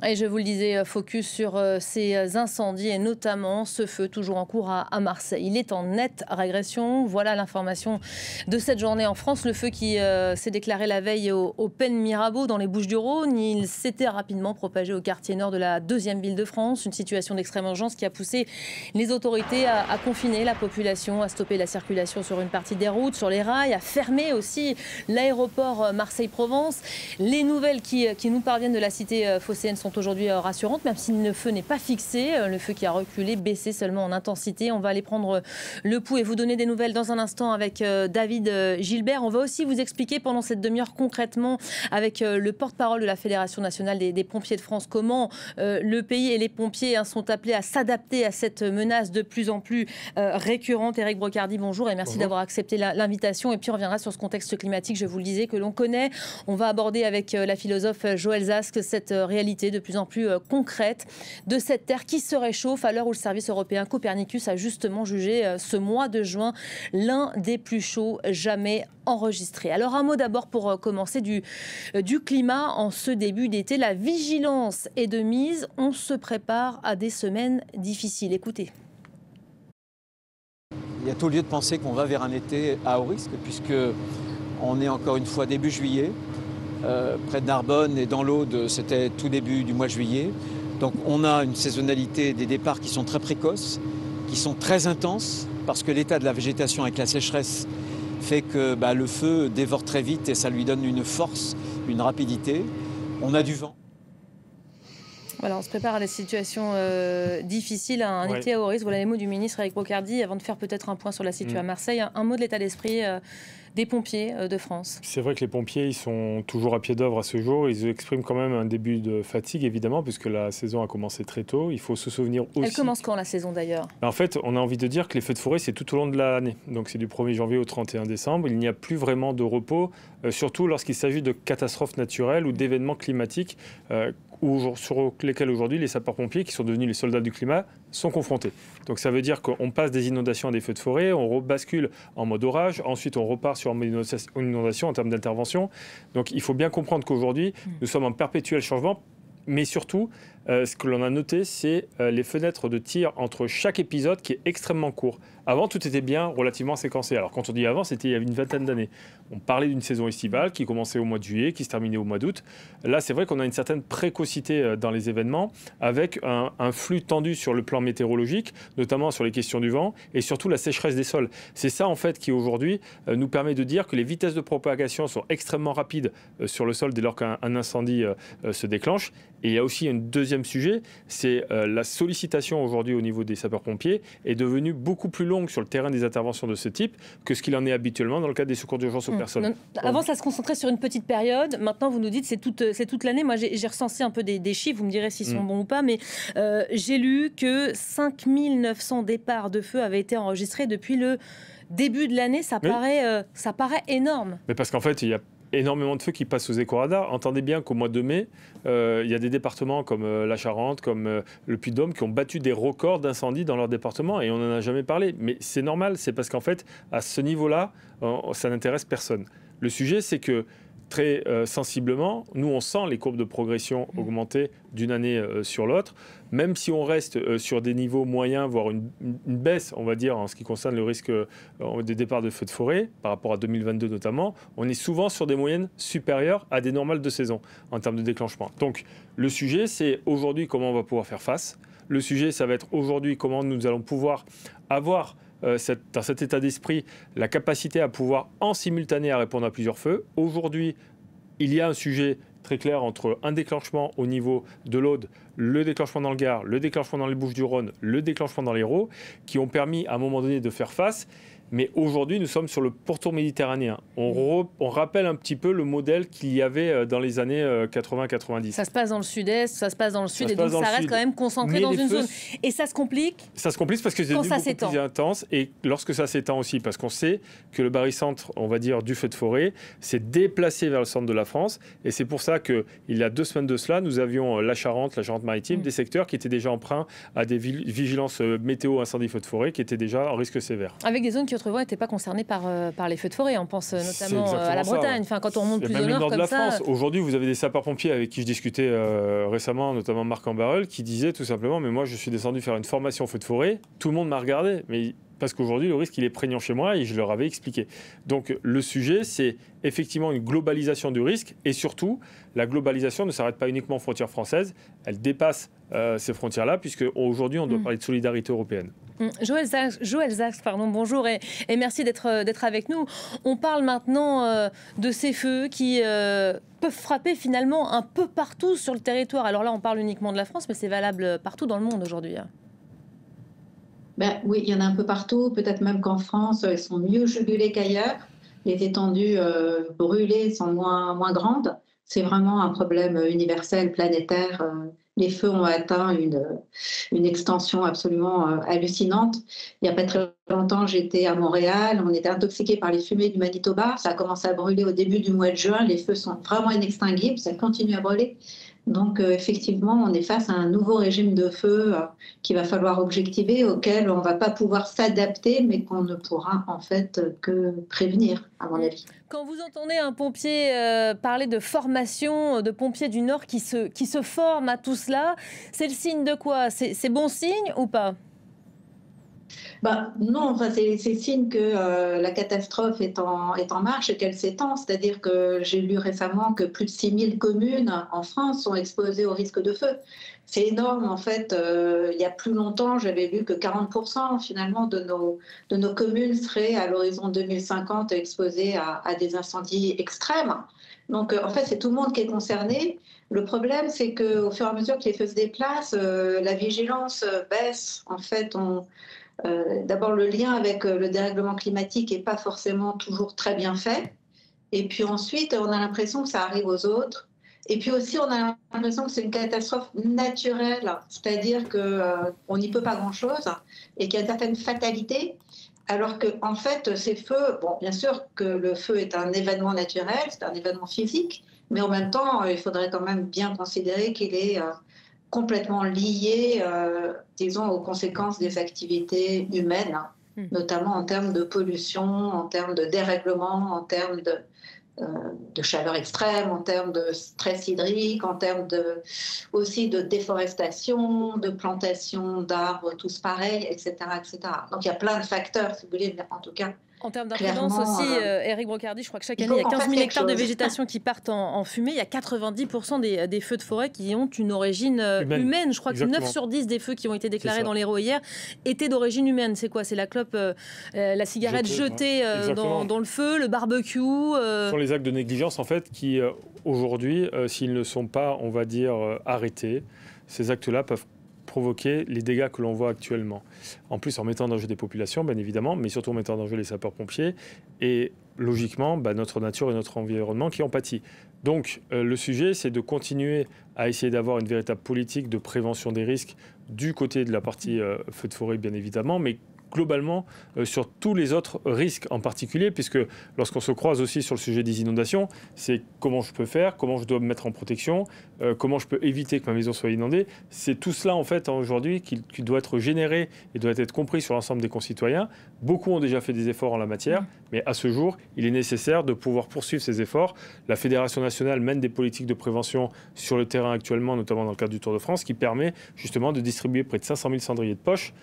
Et je vous le disais, focus sur ces incendies et notamment ce feu toujours en cours à Marseille. Il est en nette régression. Voilà l'information de cette journée en France. Le feu qui s'est déclaré la veille au Pen Mirabeau dans les Bouches-du-Rhône. Il s'était rapidement propagé au quartier nord de la deuxième ville de France. Une situation d'extrême urgence qui a poussé les autorités à confiner la population, à stopper la circulation sur une partie des routes, sur les rails, à fermer aussi l'aéroport Marseille-Provence. Les nouvelles qui nous parviennent de la cité phocéenne sont aujourd'hui rassurantes, même si le feu n'est pas fixé. Le feu qui a reculé, baissé seulement en intensité. On va aller prendre le pouls et vous donner des nouvelles dans un instant avec David Gilbert. On va aussi vous expliquer pendant cette demi-heure concrètement avec le porte-parole de la Fédération nationale des pompiers de France comment le pays et les pompiers sont appelés à s'adapter à cette menace de plus en plus récurrente. Éric Brocardi, bonjour et merci d'avoir accepté l'invitation. Et puis on reviendra sur ce contexte climatique, je vous le disais, que l'on connaît. On va aborder avec la philosophe Joëlle Zask cette réalité de plus en plus concrète de cette Terre qui se réchauffe à l'heure où le service européen Copernicus a justement jugé ce mois de juin l'un des plus chauds jamais enregistrés. Alors un mot d'abord pour commencer du climat en ce début d'été. La vigilance est de mise. On se prépare à des semaines difficiles. Écoutez. Il y a tout lieu de penser qu'on va vers un été à haut risque puisque on est encore une fois début juillet. Près de Narbonne et dans l'Aude, c'était tout début du mois de juillet. Donc on a une saisonnalité des départs qui sont très précoces, qui sont très intenses, parce que l'état de la végétation avec la sécheresse fait que le feu dévore très vite et ça lui donne une force, une rapidité. On a du vent. Voilà, on se prépare à des situations difficiles, à un été à haut risque. Voilà les mots du ministre Éric Brocardi. Avant de faire peut-être un point sur la situation à Marseille, un mot de l'état d'esprit des pompiers de France. C'est vrai que les pompiers, ils sont toujours à pied d'œuvre à ce jour. Ils expriment quand même un début de fatigue, évidemment, puisque la saison a commencé très tôt. Il faut se souvenir aussi... Elle commence quand, la saison, d'ailleurs? En fait, on a envie de dire que les feux de forêt, c'est tout au long de l'année. Donc, c'est du 1er janvier au 31 décembre. Il n'y a plus vraiment de repos, surtout lorsqu'il s'agit de catastrophes naturelles ou d'événements climatiques sur lesquels aujourd'hui les sapeurs-pompiers, qui sont devenus les soldats du climat, sont confrontés. Donc ça veut dire qu'on passe des inondations à des feux de forêt, on rebascule en mode orage, ensuite on repart sur une inondation en termes d'intervention. Donc il faut bien comprendre qu'aujourd'hui, nous sommes en perpétuel changement, mais surtout, ce que l'on a noté, c'est les fenêtres de tir entre chaque épisode qui est extrêmement court. Avant, tout était bien relativement séquencé. Alors, quand on dit avant, c'était il y a une vingtaine d'années. On parlait d'une saison estivale qui commençait au mois de juillet, qui se terminait au mois d'août. Là, c'est vrai qu'on a une certaine précocité dans les événements, avec un flux tendu sur le plan météorologique, notamment sur les questions du vent, et surtout la sécheresse des sols. C'est ça, en fait, qui aujourd'hui nous permet de dire que les vitesses de propagation sont extrêmement rapides sur le sol dès lors qu'un incendie se déclenche. Et il y a aussi un deuxième sujet, c'est la sollicitation aujourd'hui au niveau des sapeurs-pompiers est devenue beaucoup plus longue sur le terrain des interventions de ce type que ce qu'il en est habituellement dans le cadre des secours d'urgence aux personnes. Avant, ça se concentrait sur une petite période. Maintenant, vous nous dites que c'est toute l'année. Moi, j'ai recensé un peu des chiffres. Vous me direz s'ils sont bons ou pas. Mais j'ai lu que 5900 départs de feu avaient été enregistrés depuis le début de l'année. Ça paraît énorme. Mais parce qu'en fait, il y a énormément de feux qui passent aux éco-radars. Entendez bien qu'au mois de mai, il y a des départements comme la Charente, comme le Puy-de-Dôme, qui ont battu des records d'incendies dans leur département et on n'en a jamais parlé. Mais c'est normal, c'est parce qu'en fait, à ce niveau-là, ça n'intéresse personne. Le sujet, c'est que très sensiblement, nous, on sent les courbes de progression augmenter d'une année sur l'autre. Même si on reste sur des niveaux moyens, voire une baisse, on va dire, en ce qui concerne le risque des départs de feux de forêt, par rapport à 2022 notamment, on est souvent sur des moyennes supérieures à des normales de saison en termes de déclenchement. Donc, le sujet, c'est aujourd'hui comment on va pouvoir faire face. Le sujet, ça va être aujourd'hui comment nous allons pouvoir avoir dans cet état d'esprit, la capacité à pouvoir en simultané à répondre à plusieurs feux. Aujourd'hui, il y a un sujet très clair entre un déclenchement au niveau de l'Aude, le déclenchement dans le Gard, le déclenchement dans les Bouches-du-Rhône, le déclenchement dans l'Hérault, qui ont permis à un moment donné de faire face. Mais aujourd'hui, nous sommes sur le pourtour méditerranéen. On rappelle un petit peu le modèle qu'il y avait dans les années 80-90. Ça se passe dans le sud-est, ça se passe dans le sud, et donc ça reste quand même concentré dans une zone. Et ça se complique. Ça se complique parce que c'est beaucoup plus intense. Et lorsque ça s'étend aussi, parce qu'on sait que le barycentre, on va dire, du feu de forêt, s'est déplacé vers le centre de la France. Et c'est pour ça qu'il y a 2 semaines de cela, nous avions la Charente-Maritime, des secteurs qui étaient déjà emprunts à des vigilances météo incendie feu de forêt qui étaient déjà en risque sévère. Avec des zones qui Châteauroux n'était pas concerné par les feux de forêt. On pense notamment à la Bretagne. Enfin, quand on remonte plus au nord nord de comme la ça. France. Aujourd'hui, vous avez des sapeurs-pompiers avec qui je discutais récemment, notamment Marc Ambarel, qui disait tout simplement, mais moi je suis descendu faire une formation feu de forêt, tout le monde m'a regardé, mais parce qu'aujourd'hui le risque il est prégnant chez moi et je leur avais expliqué. Donc le sujet c'est effectivement une globalisation du risque et surtout la globalisation ne s'arrête pas uniquement aux frontières françaises, elle dépasse ces frontières-là puisque aujourd'hui on doit parler de solidarité européenne. Joël Zax, bonjour et merci d'être avec nous. On parle maintenant de ces feux qui peuvent frapper finalement un peu partout sur le territoire. Alors là, on parle uniquement de la France, mais c'est valable partout dans le monde aujourd'hui. Ben, oui, il y en a un peu partout. Peut-être même qu'en France, ils sont mieux jugulés qu'ailleurs. Les étendues brûlées sont moins grandes. C'est vraiment un problème universel, planétaire. Les feux ont atteint une extension absolument hallucinante. Il n'y a pas très longtemps, j'étais à Montréal. On était intoxiqués par les fumées du Manitoba. Ça a commencé à brûler au début du mois de juin. Les feux sont vraiment inextinguibles. Ça continue à brûler. Donc, effectivement, on est face à un nouveau régime de feu qu'il va falloir objectiver, auquel on ne va pas pouvoir s'adapter, mais qu'on ne pourra en fait que prévenir, à mon avis. Quand vous entendez un pompier parler de formation de pompiers du Nord qui se forment à tout cela, c'est le signe de quoi? C'est bon signe ou pas? Non, enfin, c'est signe que la catastrophe est en marche et qu'elle s'étend. C'est-à-dire que j'ai lu récemment que plus de 6000 communes en France sont exposées au risque de feu. C'est énorme, en fait. Il y a plus longtemps, j'avais lu que 40% finalement de nos communes seraient à l'horizon 2050 exposées à des incendies extrêmes. Donc, en fait, c'est tout le monde qui est concerné. Le problème, c'est qu'au fur et à mesure que les feux se déplacent, la vigilance baisse. En fait, d'abord, le lien avec le dérèglement climatique n'est pas forcément toujours très bien fait. Et puis ensuite, on a l'impression que ça arrive aux autres. Et puis aussi, on a l'impression que c'est une catastrophe naturelle, c'est-à-dire qu'on n'y peut pas grand-chose et qu'il y a une certaine fatalité. Alors qu'en fait, ces feux, bon, bien sûr que le feu est un événement naturel, c'est un événement physique, mais en même temps, il faudrait quand même bien considérer qu'il est complètement lié, disons, aux conséquences des activités humaines, notamment en termes de pollution, en termes de dérèglement, en termes de chaleur extrême, en termes de stress hydrique, en termes aussi de déforestation, de plantation d'arbres tous pareils, etc., etc. Donc il y a plein de facteurs, si vous voulez, mais en tout cas... En termes d'imprudence aussi, Éric Brocardi, je crois que chaque année, il y a 15 000 hectares de végétation qui partent en fumée. Il y a 90% des feux de forêt qui ont une origine humaine. Je crois que 9 sur 10 des feux qui ont été déclarés dans l'Hérault hier étaient d'origine humaine. C'est quoi? C'est la clope, la cigarette jetée dans le feu, le barbecue Ce sont les actes de négligence, en fait, qui, aujourd'hui, s'ils ne sont pas, on va dire, arrêtés, ces actes-là peuvent provoquer les dégâts que l'on voit actuellement. En plus, en mettant en danger des populations, bien évidemment, mais surtout en mettant en danger les sapeurs-pompiers et logiquement, notre nature et notre environnement qui en pâtit. Donc, le sujet, c'est de continuer à essayer d'avoir une véritable politique de prévention des risques du côté de la partie feu de forêt, bien évidemment, mais globalement sur tous les autres risques en particulier, puisque lorsqu'on se croise aussi sur le sujet des inondations, c'est comment je peux faire, comment je dois me mettre en protection, comment je peux éviter que ma maison soit inondée. C'est tout cela en fait aujourd'hui qui doit être généré et doit être compris sur l'ensemble des concitoyens. Beaucoup ont déjà fait des efforts en la matière, mais à ce jour, il est nécessaire de pouvoir poursuivre ces efforts. La Fédération nationale mène des politiques de prévention sur le terrain actuellement, notamment dans le cadre du Tour de France, qui permet justement de distribuer près de 500 000 cendriers de poche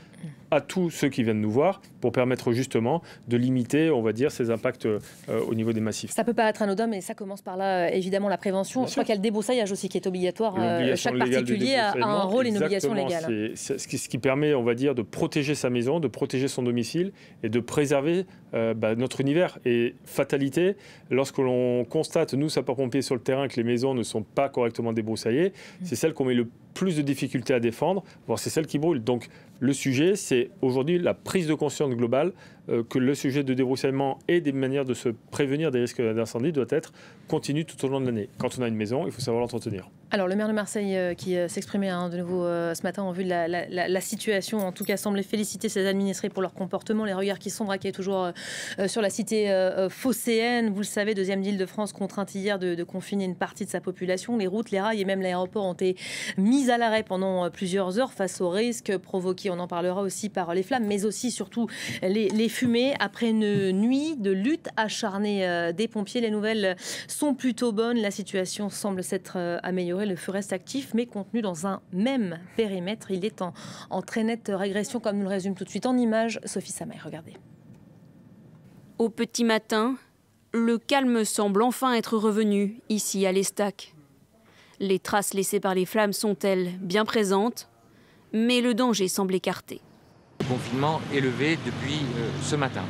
à tous ceux qui viennent nous voir pour permettre justement de limiter, on va dire, ces impacts au niveau des massifs. Ça peut pas être anodin, mais ça commence par là, évidemment, la prévention. Je crois qu'il y a le débroussaillage aussi qui est obligatoire. Chaque particulier a un rôle et une obligation légale. C'est ce qui permet, on va dire, de protéger sa maison, de protéger son domicile et de préserver notre univers. Et fatalité, lorsque l'on constate, nous, sapeurs-pompiers sur le terrain, que les maisons ne sont pas correctement débroussaillées, c'est celle qu'on met le plus de difficultés à défendre, voire c'est celle qui brûle. Donc le sujet, c'est aujourd'hui la prise de conscience globale que le sujet de débroussaillement et des manières de se prévenir des risques d'incendie doit être continu tout au long de l'année. Quand on a une maison, il faut savoir l'entretenir. Alors le maire de Marseille qui s'exprimait de nouveau ce matin en vue de la situation, en tout cas semblait féliciter ses administrés pour leur comportement, les regards qui sont braqués toujours sur la cité phocéenne. Vous le savez, deuxième d'Île-de-France contrainte hier de confiner une partie de sa population. Les routes, les rails et même l'aéroport ont été mis à l'arrêt pendant plusieurs heures face aux risques provoqués, on en parlera aussi, par les flammes, mais aussi surtout les fumées. Après une nuit de lutte acharnée des pompiers, les nouvelles sont plutôt bonnes. La situation semble s'être améliorée. Le feu reste actif, mais contenu dans un même périmètre. Il est en très nette régression, comme nous le résume tout de suite en images Sophie Samaï. Regardez. Au petit matin, le calme semble enfin être revenu ici à l'Estac. Les traces laissées par les flammes sont-elles bien présentes, mais le danger semble écarté. Le confinement est levé depuis ce matin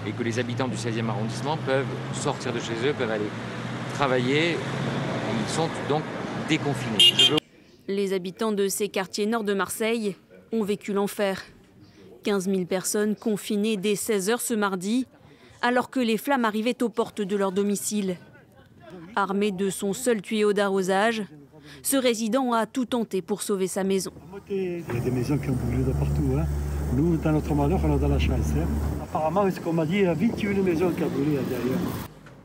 et que les habitants du 16e arrondissement peuvent sortir de chez eux, peuvent aller travailler. Ils sont donc déconfinés. Les habitants de ces quartiers nord de Marseille ont vécu l'enfer. 15 000 personnes confinées dès 16 h ce mardi, alors que les flammes arrivaient aux portes de leur domicile. Armé de son seul tuyau d'arrosage, ce résident a tout tenté pour sauver sa maison. Il y a des maisons qui ont brûlé de partout. Hein. Nous, dans notre malheur, on a de la chance. Hein. Apparemment, ce qu'on m'a dit, il y a 21 maisons qui ont brûlé derrière.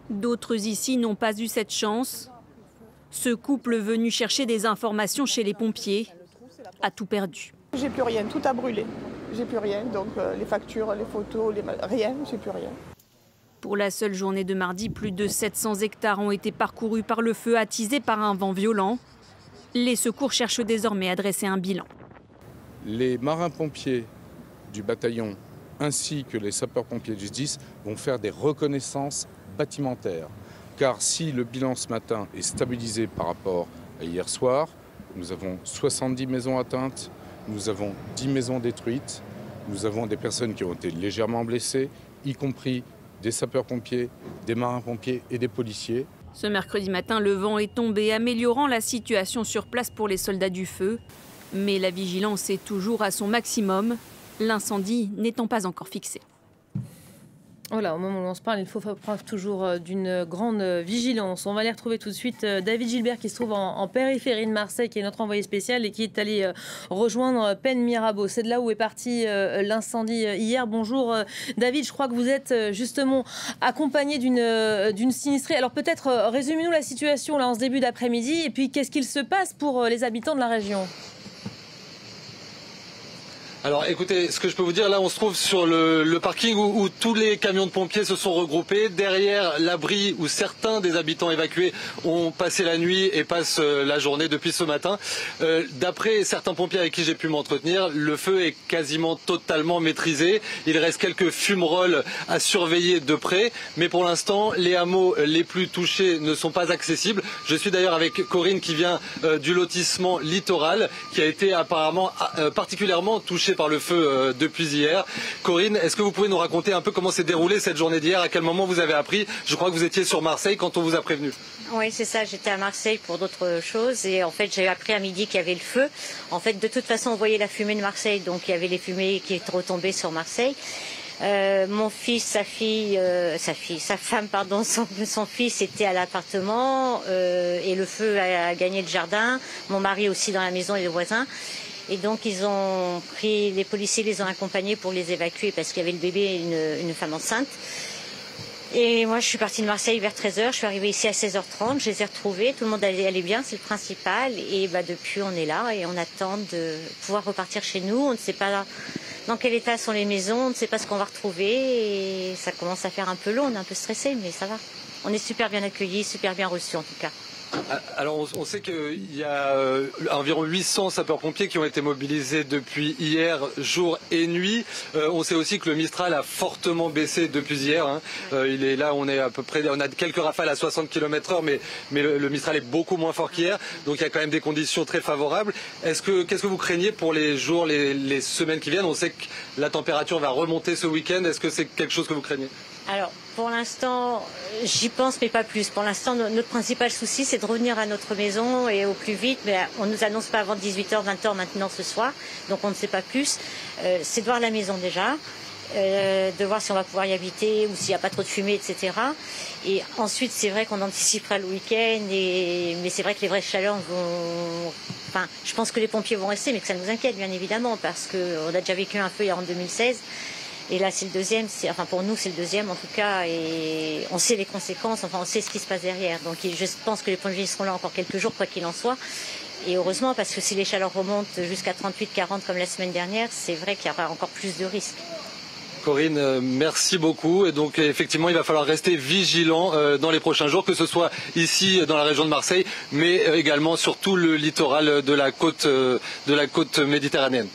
D'autres ici n'ont pas eu cette chance. Ce couple venu chercher des informations chez les pompiers a tout perdu. J'ai plus rien, tout a brûlé. J'ai plus rien, donc les factures, les photos, rien, j'ai plus rien. Pour la seule journée de mardi, plus de 700 hectares ont été parcourus par le feu attisé par un vent violent. Les secours cherchent désormais à dresser un bilan. Les marins-pompiers du bataillon ainsi que les sapeurs-pompiers du SDIS vont faire des reconnaissances bâtimentaires. Car si le bilan ce matin est stabilisé par rapport à hier soir, nous avons 70 maisons atteintes, nous avons 10 maisons détruites, nous avons des personnes qui ont été légèrement blessées, y compris des sapeurs-pompiers, des marins-pompiers et des policiers. Ce mercredi matin, le vent est tombé, améliorant la situation sur place pour les soldats du feu. Mais la vigilance est toujours à son maximum, l'incendie n'étant pas encore fixé. Voilà, au moment où on se parle, il faut faire preuve toujours d'une grande vigilance. On va aller retrouver tout de suite David Gilbert qui se trouve en périphérie de Marseille, qui est notre envoyé spécial et qui est allé rejoindre Pen Mirabeau. C'est de là où est parti l'incendie hier. Bonjour David, je crois que vous êtes justement accompagné d'une sinistrée. Alors peut-être résumez-nous la situation là en ce début d'après-midi et puis qu'est-ce qu'il se passe pour les habitants de la région ? Alors écoutez, ce que je peux vous dire, là on se trouve sur le parking où tous les camions de pompiers se sont regroupés, derrière l'abri où certains des habitants évacués ont passé la nuit et passent la journée depuis ce matin. D'après certains pompiers avec qui j'ai pu m'entretenir, le feu est quasiment totalement maîtrisé. Il reste quelques fumerolles à surveiller de près, mais pour l'instant les hameaux les plus touchés ne sont pas accessibles. Je suis d'ailleurs avec Corinne qui vient du lotissement Littoral, qui a été apparemment particulièrement touché par le feu depuis hier. Corinne, est-ce que vous pouvez nous raconter un peu comment s'est déroulée cette journée d'hier? À quel moment vous avez appris? Je crois que vous étiez sur Marseille quand on vous a prévenu. Oui, c'est ça. J'étais à Marseille pour d'autres choses et en fait j'ai appris à midi qu'il y avait le feu. En fait, de toute façon, on voyait la fumée de Marseille, donc il y avait les fumées qui étaient retombées sur Marseille. Mon fils, sa femme, son fils était à l'appartement et le feu a gagné le jardin. Mon mari aussi dans la maison et les voisins. Et donc les policiers les ont accompagnés pour les évacuer parce qu'il y avait le bébé et une femme enceinte. Et moi je suis partie de Marseille vers 13 h, je suis arrivée ici à 16 h 30, je les ai retrouvés, tout le monde allait bien, c'est le principal. Et depuis on est là et on attend de pouvoir repartir chez nous. On ne sait pas dans quel état sont les maisons, on ne sait pas ce qu'on va retrouver et ça commence à faire un peu long, on est un peu stressé mais ça va. On est super bien accueillis, super bien reçus en tout cas. Alors on sait qu'il y a environ 800 sapeurs-pompiers qui ont été mobilisés depuis hier, jour et nuit. On sait aussi que le Mistral a fortement baissé depuis hier. Hein. Il est là, on est à peu près, on a quelques rafales à 60 km/h, mais le Mistral est beaucoup moins fort qu'hier. Donc il y a quand même des conditions très favorables. Qu'est-ce que vous craignez pour les jours, les semaines qui viennent? On sait que la température va remonter ce week-end. Est-ce que c'est quelque chose que vous craignez? Alors, pour l'instant, j'y pense, mais pas plus. Pour l'instant, notre principal souci, c'est de revenir à notre maison et au plus vite. Mais on ne nous annonce pas avant 18 h, 20 h maintenant ce soir, donc on ne sait pas plus. C'est de voir la maison déjà. de voir si on va pouvoir y habiter ou s'il n'y a pas trop de fumée, etc. Et ensuite, c'est vrai qu'on anticipera le week-end, mais c'est vrai que les vraies chaleurs vont... Enfin, je pense que les pompiers vont rester, mais que ça nous inquiète, bien évidemment, parce qu'on a déjà vécu un feu en 2016. Et là, c'est le deuxième. Enfin, pour nous, c'est le deuxième, en tout cas. Et on sait les conséquences, enfin, on sait ce qui se passe derrière. Donc, je pense que les pompiers seront là encore quelques jours, quoi qu'il en soit. Et heureusement, parce que si les chaleurs remontent jusqu'à 38-40 comme la semaine dernière, c'est vrai qu'il y aura encore plus de risques. Corinne, merci beaucoup. Et donc effectivement, il va falloir rester vigilant dans les prochains jours, que ce soit ici dans la région de Marseille, mais également sur tout le littoral de la côte méditerranéenne.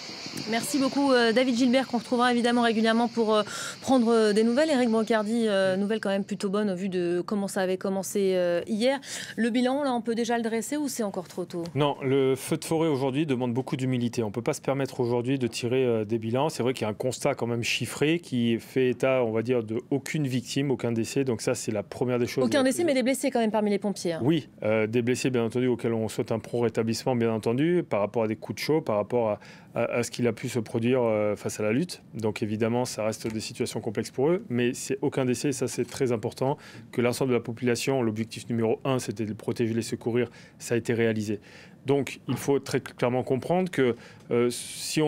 Merci beaucoup David Gilbert, qu'on retrouvera évidemment régulièrement pour prendre des nouvelles. Éric Brocardi, nouvelle quand même plutôt bonne au vu de comment ça avait commencé hier. Le bilan, là, on peut déjà le dresser ou c'est encore trop tôt? Non, le feu de forêt aujourd'hui demande beaucoup d'humilité. On ne peut pas se permettre aujourd'hui de tirer des bilans. C'est vrai qu'il y a un constat quand même chiffré qui fait état, on va dire, de aucune victime, aucun décès. Donc ça, c'est la première des choses. Aucun décès, mais des blessés quand même parmi les pompiers. Hein. Oui, des blessés bien entendu auxquels on souhaite un prompt rétablissement bien entendu, par rapport à des coups de chaud, par rapport à ce qu'il a pu se produire face à la lutte. Donc évidemment, ça reste des situations complexes pour eux, mais c'est aucun décès, ça c'est très important, que l'ensemble de la population, l'objectif numéro 1, c'était de les protéger, les secourir, ça a été réalisé. Donc il faut très clairement comprendre que si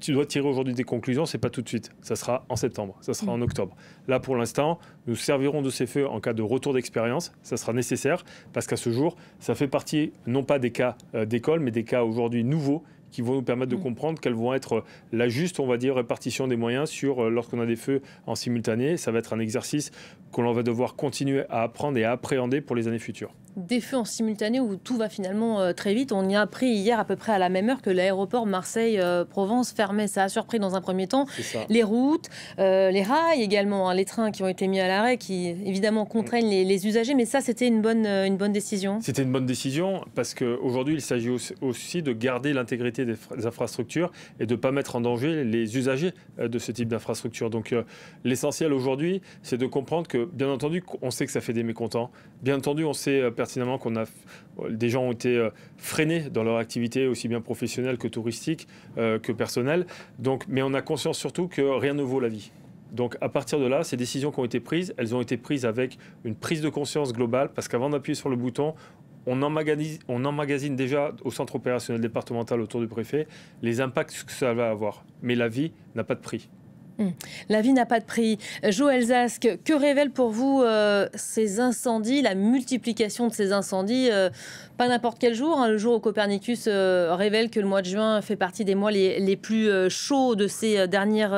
tu dois tirer aujourd'hui des conclusions, c'est pas tout de suite. Ça sera en septembre, ça sera en octobre. Là, pour l'instant, nous servirons de ces feux en cas de retour d'expérience. Ça sera nécessaire parce qu'à ce jour, ça fait partie non pas des cas d'école, mais des cas aujourd'hui nouveaux qui vont nous permettre de comprendre quelles vont être la juste, on va dire, répartition des moyens sur lorsqu'on a des feux en simultané. Ça va être un exercice que l'on va devoir continuer à apprendre et à appréhender pour les années futures. Des feux en simultané où tout va finalement très vite. On y a appris hier à peu près à la même heure que l'aéroport Marseille-Provence fermait. Ça a surpris dans un premier temps les routes, les rails également, hein, les trains qui ont été mis à l'arrêt, qui évidemment contraignent les usagers. Mais ça, c'était une bonne décision. C'était une bonne décision parce qu'aujourd'hui, il s'agit aussi de garder l'intégrité des infrastructures et de ne pas mettre en danger les usagers de ce type d'infrastructure. Donc l'essentiel aujourd'hui, c'est de comprendre que, bien entendu, on sait que ça fait des mécontents. Bien entendu, on sait pertinemment des gens ont été freinés dans leur activité, aussi bien professionnelle que touristique, que personnelle. Donc, mais on a conscience surtout que rien ne vaut la vie. Donc à partir de là, ces décisions qui ont été prises, elles ont été prises avec une prise de conscience globale, parce qu'avant d'appuyer sur le bouton, on emmagasine déjà au centre opérationnel départemental autour du préfet les impacts que ça va avoir. Mais la vie n'a pas de prix. La vie n'a pas de prix. Joël Zask, que révèlent pour vous ces incendies, la multiplication de ces incendies pas n'importe quel jour, hein, le jour où Copernicus révèle que le mois de juin fait partie des mois les plus chauds de ces dernières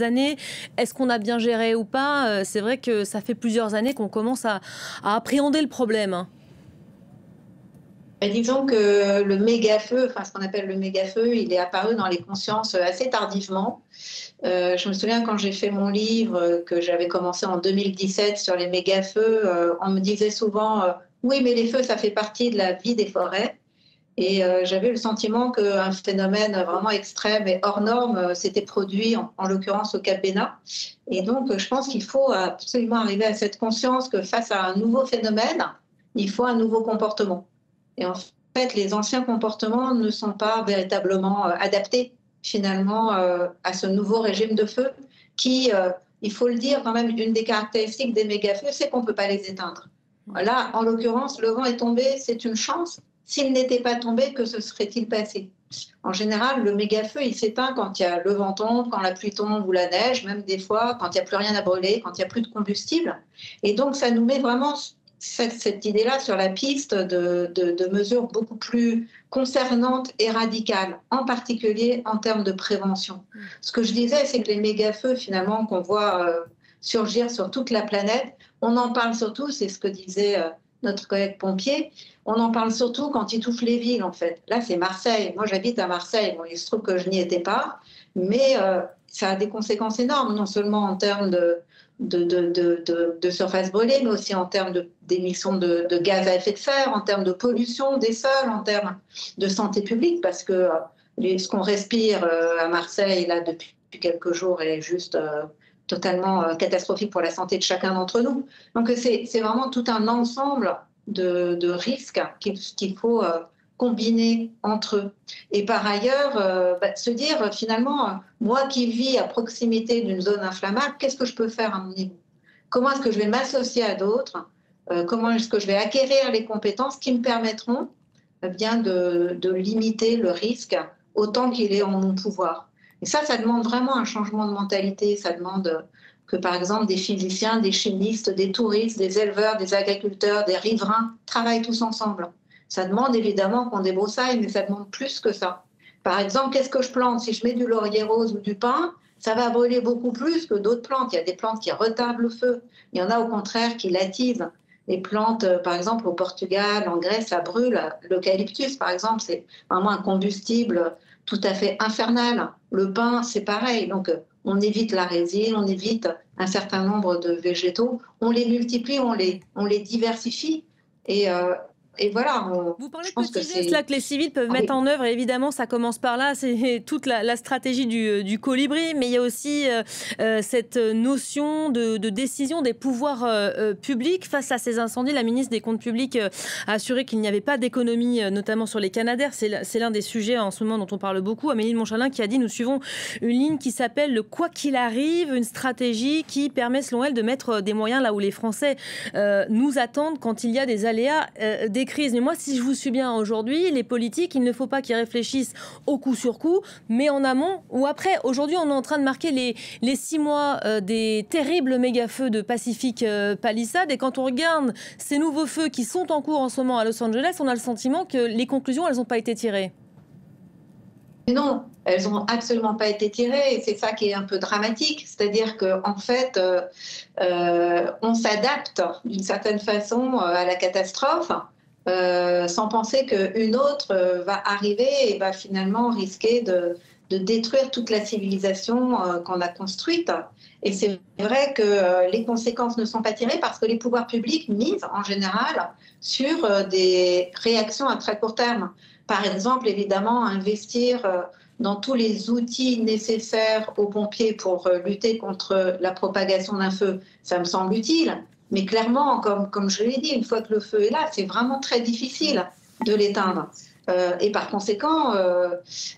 années. Est-ce qu'on a bien géré ou pas? C'est vrai que ça fait plusieurs années qu'on commence à appréhender le problème. Hein. Et disons que le méga-feu, enfin ce qu'on appelle le méga-feu, il est apparu dans les consciences assez tardivement. Je me souviens quand j'ai fait mon livre, que j'avais commencé en 2017 sur les méga-feux, on me disait souvent oui, mais les feux, ça fait partie de la vie des forêts. Et j'avais le sentiment qu'un phénomène vraiment extrême et hors norme s'était produit, en l'occurrence au Cap Bénat. Et donc, je pense qu'il faut absolument arriver à cette conscience que face à un nouveau phénomène, il faut un nouveau comportement. Et en fait, les anciens comportements ne sont pas véritablement adaptés finalement à ce nouveau régime de feu qui, il faut le dire, quand même, une des caractéristiques des méga-feux, c'est qu'on ne peut pas les éteindre. Là, en l'occurrence, le vent est tombé, c'est une chance. S'il n'était pas tombé, que se serait-il passé? En général, le méga-feu, il s'éteint quand il y a le vent tombe, quand la pluie tombe ou la neige, même des fois quand il n'y a plus rien à brûler, quand il n'y a plus de combustible. Et donc, ça nous met vraiment cette idée-là sur la piste de mesures beaucoup plus concernantes et radicales, en particulier en termes de prévention. Ce que je disais, c'est que les méga-feux, finalement, qu'on voit surgir sur toute la planète, on en parle surtout, c'est ce que disait notre collègue pompier, on en parle surtout quand ils touchent les villes, en fait. Là, c'est Marseille. Moi, j'habite à Marseille. Bon, il se trouve que je n'y étais pas, mais ça a des conséquences énormes, non seulement en termes de surface brûlée, mais aussi en termes d'émissions de gaz à effet de serre, en termes de pollution des sols, en termes de santé publique, parce que ce qu'on respire à Marseille là depuis quelques jours est juste totalement catastrophique pour la santé de chacun d'entre nous. Donc c'est vraiment tout un ensemble de risques qu'il faut combiner entre eux. Et par ailleurs, se dire finalement, moi qui vis à proximité d'une zone inflammable, qu'est-ce que je peux faire à mon niveau? Comment est-ce que je vais m'associer à d'autres? Comment est-ce que je vais acquérir les compétences qui me permettront bien de limiter le risque autant qu'il est en mon pouvoir? Et ça demande vraiment un changement de mentalité. Ça demande que, par exemple, des physiciens, des chimistes, des touristes, des éleveurs, des agriculteurs, des riverains travaillent tous ensemble. Ça demande évidemment qu'on débroussaille, mais ça demande plus que ça. Par exemple, qu'est-ce que je plante? Si je mets du laurier rose ou du pin, ça va brûler beaucoup plus que d'autres plantes. Il y a des plantes qui retardent le feu. Il y en a au contraire qui l'attisent. Les plantes, par exemple, au Portugal, en Grèce, ça brûle. L'eucalyptus, par exemple, c'est vraiment un combustible tout à fait infernal. Le pin, c'est pareil. Donc, on évite la résine, on évite un certain nombre de végétaux. On les multiplie, on les diversifie. Et voilà. Vous parlez de petits gestes là que les civils peuvent mettre en œuvre, et évidemment ça commence par là, c'est toute la stratégie du colibri, mais il y a aussi cette notion de décision des pouvoirs publics face à ces incendies. La ministre des Comptes publics a assuré qu'il n'y avait pas d'économie, notamment sur les canadaires. C'est l'un des sujets en ce moment dont on parle beaucoup. Amélie de Montchalin qui a dit: nous suivons une ligne qui s'appelle le quoi qu'il arrive, une stratégie qui permet selon elle de mettre des moyens là où les Français nous attendent quand il y a des aléas, des crises. Mais moi, si je vous suis bien aujourd'hui, les politiques, il ne faut pas qu'ils réfléchissent au coup sur coup, mais en amont ou après. Aujourd'hui, on est en train de marquer les 6 mois des terribles méga-feux de Pacific Palisades. Et quand on regarde ces nouveaux feux qui sont en cours en ce moment à Los Angeles, on a le sentiment que les conclusions, elles n'ont pas été tirées. Non, elles n'ont absolument pas été tirées, et c'est ça qui est un peu dramatique. C'est-à-dire qu'en fait, on s'adapte d'une certaine façon à la catastrophe, sans penser qu'une autre va arriver et va finalement risquer de détruire toute la civilisation qu'on a construite. Et c'est vrai que les conséquences ne sont pas tirées parce que les pouvoirs publics misent en général sur des réactions à très court terme. Par exemple, évidemment, investir dans tous les outils nécessaires aux pompiers pour lutter contre la propagation d'un feu, ça me semble utile. Mais clairement, comme je l'ai dit, une fois que le feu est là, c'est vraiment très difficile de l'éteindre. Et par conséquent,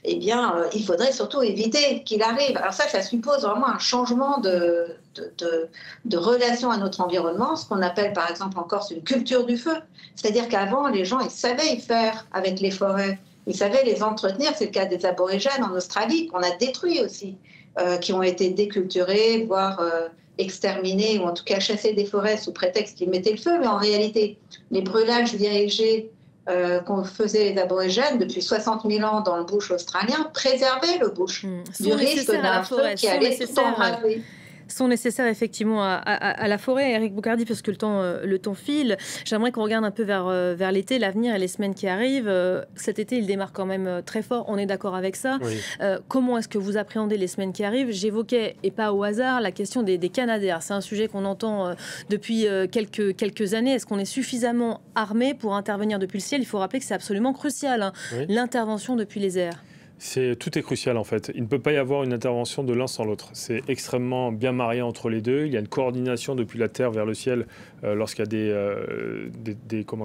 il faudrait surtout éviter qu'il arrive. Alors ça suppose vraiment un changement de relation à notre environnement, ce qu'on appelle par exemple en Corse une culture du feu. C'est-à-dire qu'avant, les gens, ils savaient y faire avec les forêts, ils savaient les entretenir. C'est le cas des aborigènes en Australie, qu'on a détruits aussi, qui ont été déculturés, voire exterminés, ou en tout cas chassés des forêts sous prétexte qu'ils mettaient le feu. Mais en réalité, les brûlages dirigés qu'on faisait les aborigènes depuis 60 000 ans dans le bush australien préservaient le bush du risque d'un feu qui allait tout embraser. Sont nécessaires effectivement à la forêt. Éric Boucardi, parce que le temps file, j'aimerais qu'on regarde un peu vers l'été, l'avenir et les semaines qui arrivent. Cet été, il démarre quand même très fort, on est d'accord avec ça. Oui. Comment est-ce que vous appréhendez les semaines qui arrivent? J'évoquais, et pas au hasard, la question des canadaires. C'est un sujet qu'on entend depuis quelques années. Est-ce qu'on est suffisamment armé pour intervenir depuis le ciel? Il faut rappeler que c'est absolument crucial, oui. L'intervention depuis les airs. Tout est crucial en fait. Il ne peut pas y avoir une intervention de l'un sans l'autre. C'est extrêmement bien marié entre les deux. Il y a une coordination depuis la terre vers le ciel lorsqu'il y a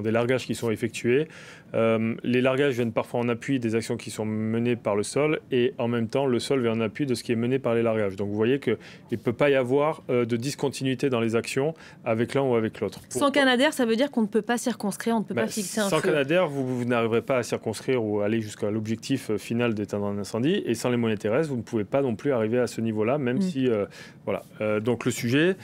des largages qui sont effectués. Les largages viennent parfois en appui des actions qui sont menées par le sol, et en même temps le sol vient en appui de ce qui est mené par les largages. Donc vous voyez qu'il ne peut pas y avoir de discontinuité dans les actions avec l'un ou avec l'autre. Sans canadair, ça veut dire qu'on ne peut pas circonscrire, on ne peut pas fixer un feu. Sans canadair, vous n'arriverez pas à circonscrire ou aller jusqu'à l'objectif final d'éteindre un incendie, et sans les moyens terrestres, vous ne pouvez pas non plus arriver à ce niveau-là, même si... voilà. Donc le sujet,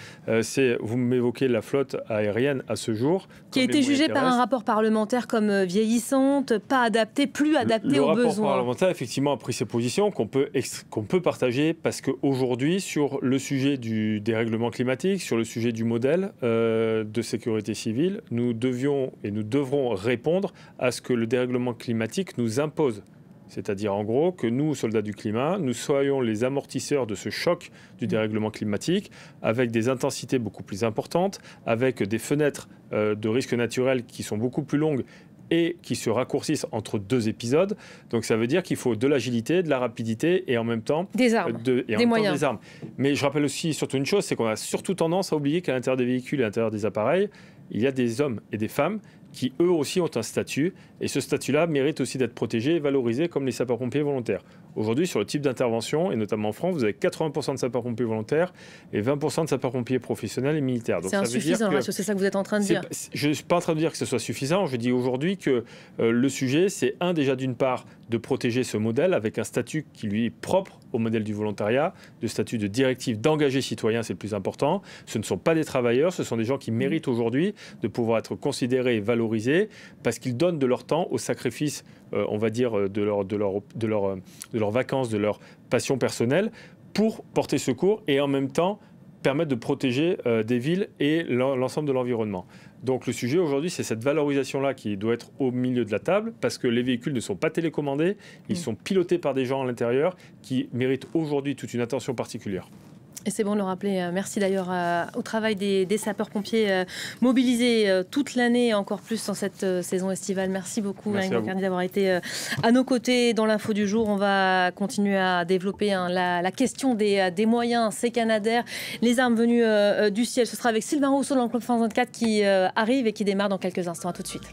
c'est, vous m'évoquez la flotte aérienne à ce jour. Qui a été jugée par un rapport parlementaire comme vieillissante, pas adaptée, plus adaptée aux besoins. Le rapport parlementaire, effectivement, a pris ses positions qu'on peut partager, parce qu'aujourd'hui, sur le sujet du dérèglement climatique, sur le sujet du modèle de sécurité civile, nous devions et nous devrons répondre à ce que le dérèglement climatique nous impose. C'est-à-dire, en gros, que nous, soldats du climat, nous soyons les amortisseurs de ce choc du dérèglement climatique, avec des intensités beaucoup plus importantes, avec des fenêtres de risque naturel qui sont beaucoup plus longues et qui se raccourcissent entre 2 épisodes. Donc ça veut dire qu'il faut de l'agilité, de la rapidité et en même temps des armes, des moyens. Des armes. Mais je rappelle aussi surtout une chose, c'est qu'on a surtout tendance à oublier qu'à l'intérieur des véhicules et à l'intérieur des appareils, il y a des hommes et des femmes qui eux aussi ont un statut, et ce statut-là mérite aussi d'être protégé et valorisé comme les sapeurs-pompiers volontaires. Aujourd'hui, sur le type d'intervention, et notamment en France, vous avez 80% de sapeurs-pompiers volontaires et 20% de sapeurs-pompiers professionnels et militaires. C'est insuffisant, c'est ça que vous êtes en train de dire. Je ne suis pas en train de dire que ce soit suffisant, je dis aujourd'hui que le sujet, c'est déjà d'une part de protéger ce modèle avec un statut qui lui est propre au modèle du volontariat, de statut de directive d'engagés citoyens, c'est le plus important. Ce ne sont pas des travailleurs, ce sont des gens qui méritent aujourd'hui de pouvoir être considérés et valorisés parce qu'ils donnent de leur temps au sacrifice, on va dire, de leurs vacances, de leur passion personnelle pour porter secours et en même temps permettre de protéger des villes et l'ensemble de l'environnement. Donc le sujet aujourd'hui, c'est cette valorisation-là qui doit être au milieu de la table parce que les véhicules ne sont pas télécommandés, ils sont pilotés par des gens à l'intérieur qui méritent aujourd'hui toute une attention particulière. Et c'est bon de le rappeler. Merci d'ailleurs au travail des sapeurs-pompiers mobilisés toute l'année, encore plus dans cette saison estivale. Merci beaucoup, Annick Macardy, d'avoir été à nos côtés dans l'info du jour. On va continuer à développer la question des moyens, ces Canadair, les armes venues du ciel. Ce sera avec Sylvain Rousseau dans le Club France 24 qui arrive et qui démarre dans quelques instants. À tout de suite.